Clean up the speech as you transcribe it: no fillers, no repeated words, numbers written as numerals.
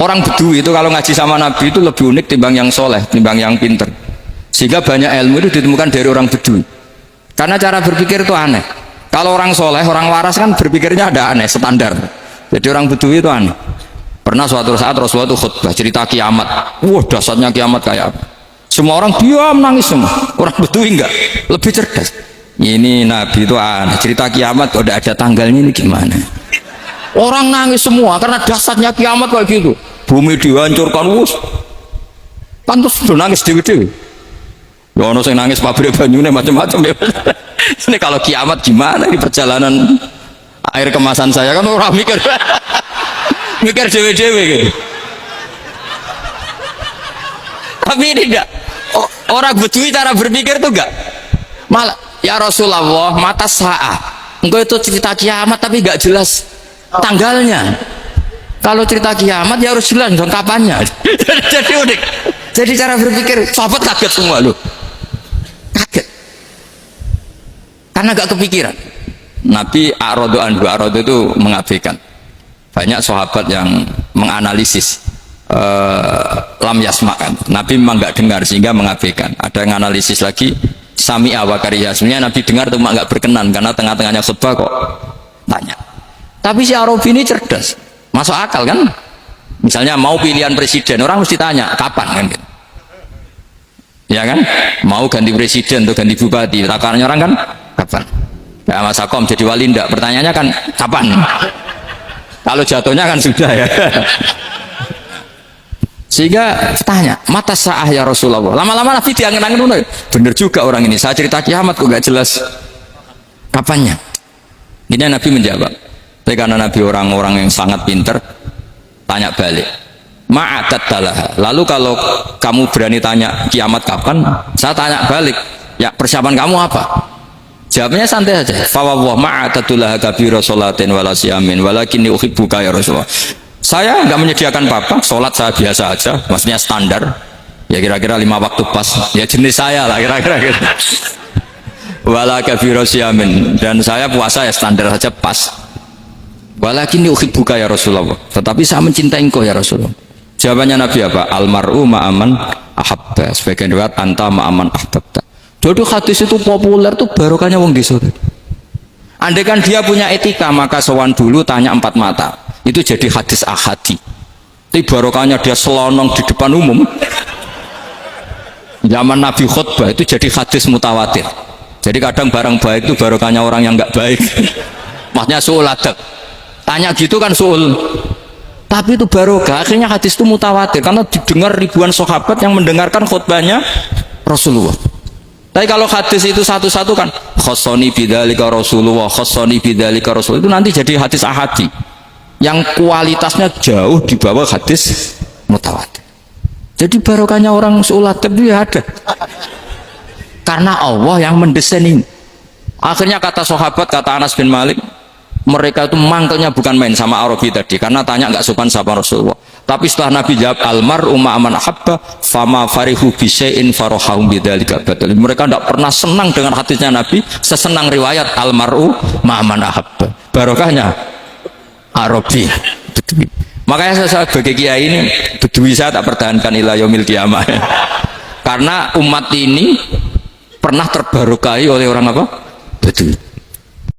Orang Bedui itu kalau ngaji sama Nabi itu lebih unik timbang yang soleh, timbang yang pinter. Sehingga banyak ilmu itu ditemukan dari orang Bedui. Karena cara berpikir itu aneh. Kalau orang soleh, orang waras kan berpikirnya ada aneh, standar. Jadi orang Bedui itu aneh. Pernah suatu saat Rasulullah itu khutbah cerita kiamat. Wah, dasarnya kiamat kayak apa? Semua orang diam nangis semua. Orang Bedui enggak, lebih cerdas. Ini Nabi itu aneh. Cerita kiamat kalau tidak ada tanggalnya ini gimana? Orang nangis semua karena dasarnya kiamat kayak gitu. Bumi dihancurkan, wus. Kan terus sudah nangis dewi-dewi. Ya ono sing nangis pabrik banyune macam-macam ya. Ini kalau kiamat gimana di perjalanan air kemasan saya kan orang mikir. Mikir dewe-dewe gitu. Tapi ini enggak. Orang Bedui cara berpikir tuh enggak. Malah ya Rasulullah, mata sa'ah. Engkau itu cerita kiamat tapi enggak jelas tanggalnya. Kalau cerita kiamat ya harus jelas dong kapannya. Jadi unik. Jadi cara berpikir sahabat kaget semua loh. Kaget. Karena gak kepikiran. Nabi a'radu anhu, a'radu itu mengabaikan. Banyak sahabat yang menganalisis lam yasma'kan. Nabi memang gak dengar sehingga mengabaikan. Ada yang analisis lagi sami'a wa kariha. Sebenarnya Nabi dengar itu gak berkenan karena tengah-tengahnya khutbah kok tanya. Tapi si Arabi ini cerdas. Masuk akal kan? Misalnya mau pilihan presiden, orang mesti tanya kapan kan gitu. Ya kan? Mau ganti presiden atau ganti bupati, takarannya orang kan kapan? Ya Mas Akom jadi wali ndak? Pertanyaannya kan kapan? Kalau jatuhnya kan sudah ya. Sehingga tanya, mata sa'ah ya Rasulullah. Lama-lama Nabi diangin-angin, bener juga orang ini. Saya cerita kiamat kok gak jelas kapannya. Ini Nabi menjawab. Tapi karena Nabi orang-orang yang sangat pinter, tanya balik. Ma'adat talaha. Lalu kalau kamu berani tanya kiamat kapan, saya tanya balik. Ya persiapan kamu apa? Jawabnya santai saja. Fawwah ma'adatulaha kabira sholatin wala siyamin walakinni uhibbuka ya Rasulullah. Saya nggak menyediakan apa-apa, sholat saya biasa aja, maksudnya standar. Ya kira-kira 5 waktu pas. Ya jenis saya lah kira-kira gitu. Wala kabira siyamin, dan saya puasa ya standar saja pas. Walakinni uhibbuka ya Rasulullah. Tetapi saya mencintai engkau ya Rasulullah. Jawabannya Nabi apa? Almar'u ma'aman ahabba. Sebagian riwayat anta ma'aman ahbabta. Jadi hadis itu populer tuh barokahnya wong desa. Andai kan dia punya etika maka sowan dulu tanya 4 mata. Itu jadi hadis ahadi. Tapi barokahnya dia selonong di depan umum. Zaman Nabi khutbah itu jadi hadis mutawatir. Jadi kadang barang baik itu barokahnya orang yang enggak baik. Maksudnya suul adab. Tanya gitu kan suul. Tapi itu barokah. Akhirnya hadis itu mutawatir karena didengar ribuan sahabat yang mendengarkan khutbahnya Rasulullah. Tapi kalau hadis itu satu-satu kan khossoni bidzalika Rasulullah, khossoni bidzalika Rasul, itu nanti jadi hadis ahadi yang kualitasnya jauh di bawah hadis mutawatir. Jadi barokahnya orang suul adab itu ya ada. Karena Allah yang mendesain ini. Akhirnya kata sahabat, kata Anas bin Malik, mereka itu mangkelnya bukan main sama Arabi tadi karena tanya nggak sopan sama Rasulullah. Tapi setelah Nabi jawab almar'u ma'aman ahabba fama farihu bisyai'in farahahum bidzalika badal. Mereka tidak pernah senang dengan hadisnya Nabi sesenang riwayat almar'u ma'aman ahabba. Barokahnya Arabi. Makanya saya sebagai kiai ini Bedui saya tak pertahankan ila yaumil qiyamah. Karena umat ini pernah terbarokahi oleh orang apa? Bedui.